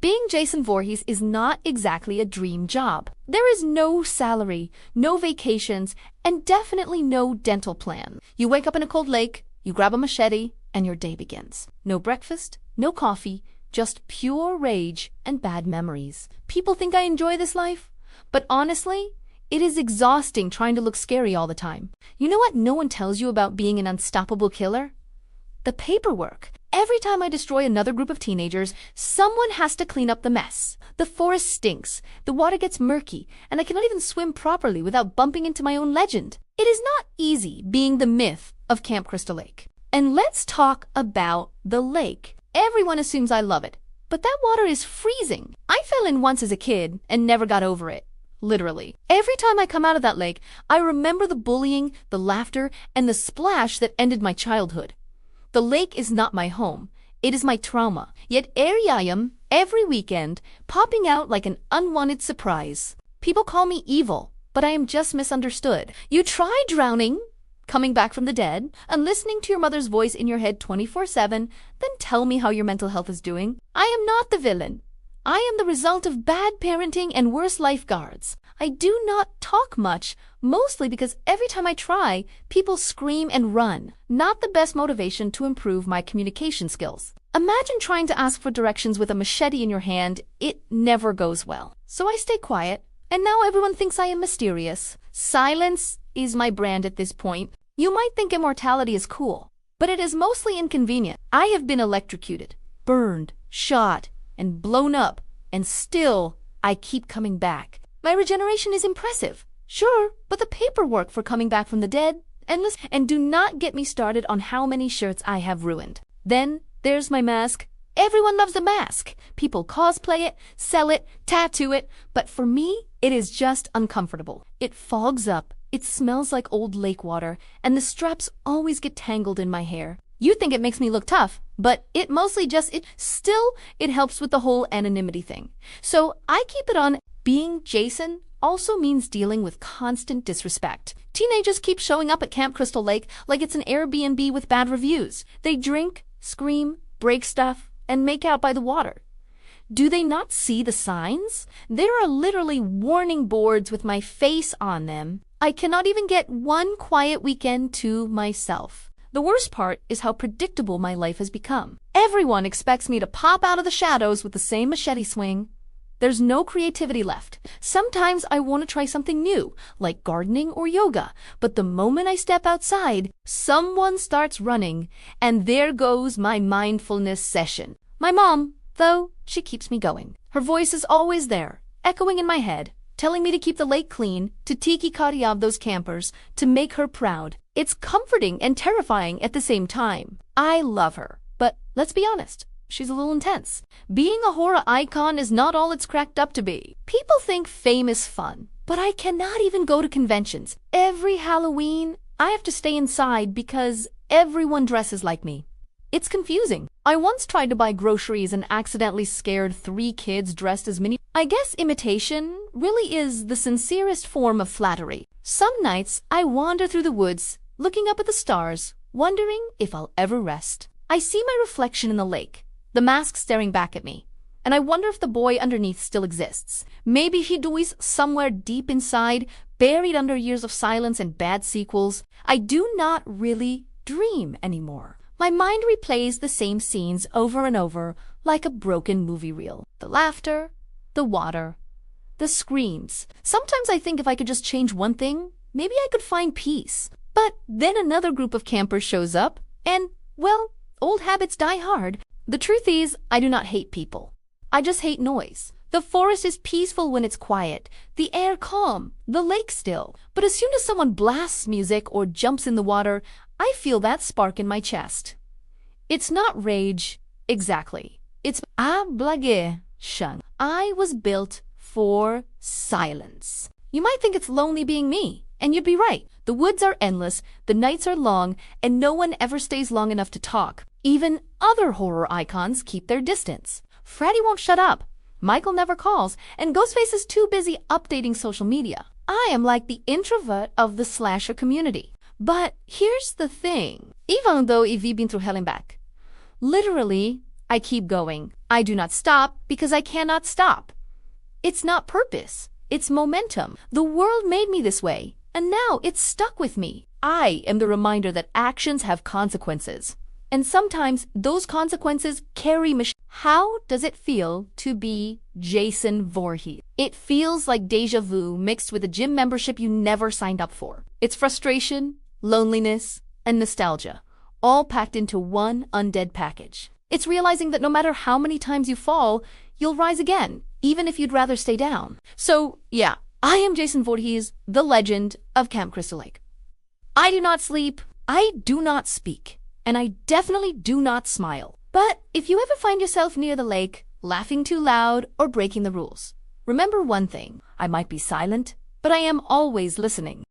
Being Jason Voorhees is not exactly a dream job. There is no salary, no vacations, and definitely no dental plan. You wake up in a cold lake, you grab a machete, and your day begins. No breakfast, no coffee, just pure rage and bad memories. People think I enjoy this life, but honestly, it is exhausting trying to look scary all the time. You know what no one tells you about being an unstoppable killer? The paperwork. Every time I destroy another group of teenagers, someone has to clean up the mess. The forest stinks, the water gets murky, and I cannot even swim properly without bumping into my own legend. It is not easy being the myth of Camp Crystal Lake. And let's talk about the lake. Everyone assumes I love it, but that water is freezing. I fell in once as a kid and never got over it. Literally. Every time I come out of that lake, I remember the bullying, the laughter, and the splash that ended my childhood. The lake is not my home. It is my trauma. Yet here I am, every weekend, popping out like an unwanted surprise. People call me evil, but I am just misunderstood. You try drowning, coming back from the dead, and listening to your mother's voice in your head 24/7, then tell me how your mental health is doing. I am not the villain. I am the result of bad parenting and worse lifeguards. I do not talk much, mostly because every time I try, people scream and run. Not the best motivation to improve my communication skills. Imagine trying to ask for directions with a machete in your hand. It never goes well. So I stay quiet, and now everyone thinks I am mysterious. Silence is my brand at this point. You might think immortality is cool, but it is mostly inconvenient. I have been electrocuted, burned, shot, and blown up, and still I keep coming back. My regeneration is impressive, sure, but the paperwork for coming back from the dead, endless, and do not get me started on how many shirts I have ruined. Then there's my mask. Everyone loves the mask. People cosplay it, sell it, tattoo it, but for me, it is just uncomfortable. It fogs up, it smells like old lake water, and the straps always get tangled in my hair. You think it makes me look tough, but it mostly just, it helps with the whole anonymity thing. So I keep it on. Being Jason also means dealing with constant disrespect. Teenagers keep showing up at Camp Crystal Lake like it's an Airbnb with bad reviews. They drink, scream, break stuff, and make out by the water. Do they not see the signs? There are literally warning boards with my face on them. I cannot even get one quiet weekend to myself. The worst part is how predictable my life has become. Everyone expects me to pop out of the shadows with the same machete swing. There's no creativity left. Sometimes I want to try something new, like gardening or yoga, but the moment I step outside, someone starts running, and there goes my mindfulness session. My mom, though, she keeps me going. Her voice is always there, echoing in my head, telling me to keep the lake clean, to tiki kariab those campers, to make her proud. It's comforting and terrifying at the same time. I love her, but let's be honest. She's a little intense. Being a horror icon is not all it's cracked up to be. People think fame is fun, but I cannot even go to conventions. Every Halloween, I have to stay inside because everyone dresses like me. It's confusing. I once tried to buy groceries and accidentally scared 3 kids dressed as Minnie. I guess imitation really is the sincerest form of flattery. Some nights, I wander through the woods, looking up at the stars, wondering if I'll ever rest. I see my reflection in the lake, the mask staring back at me, and I wonder if the boy underneath still exists. Maybe he is somewhere deep inside, buried under years of silence and bad sequels. I do not really dream anymore. My mind replays the same scenes over and over, like a broken movie reel. The laughter, the water, the screams. Sometimes I think if I could just change one thing, maybe I could find peace. But then another group of campers shows up, and, well, old habits die hard. The truth is, I do not hate people. I just hate noise. The forest is peaceful when it's quiet, the air calm, the lake still. But as soon as someone blasts music or jumps in the water, I feel that spark in my chest. It's not rage, exactly. It's obligation. I was built for silence. You might think it's lonely being me, and you'd be right. The woods are endless, the nights are long, and no one ever stays long enough to talk. Even other horror icons keep their distance. Freddy won't shut up, Michael never calls, and Ghostface is too busy updating social media. I am like the introvert of the slasher community. But here's the thing. Even though I've been through hell and back, literally, I keep going. I do not stop because I cannot stop. It's not purpose. It's momentum. The world made me this way, and now it's stuck with me. I am the reminder that actions have consequences. And sometimes those consequences carry me. How does it feel to be Jason Voorhees? It feels like deja vu mixed with a gym membership you never signed up for. It's frustration, loneliness, and nostalgia, all packed into one undead package. It's realizing that no matter how many times you fall, you'll rise again, even if you'd rather stay down. So, yeah, I am Jason Voorhees, the legend of Camp Crystal Lake. I do not sleep, I do not speak, and I definitely do not smile. But if you ever find yourself near the lake, laughing too loud or breaking the rules, remember one thing: I might be silent, but I am always listening.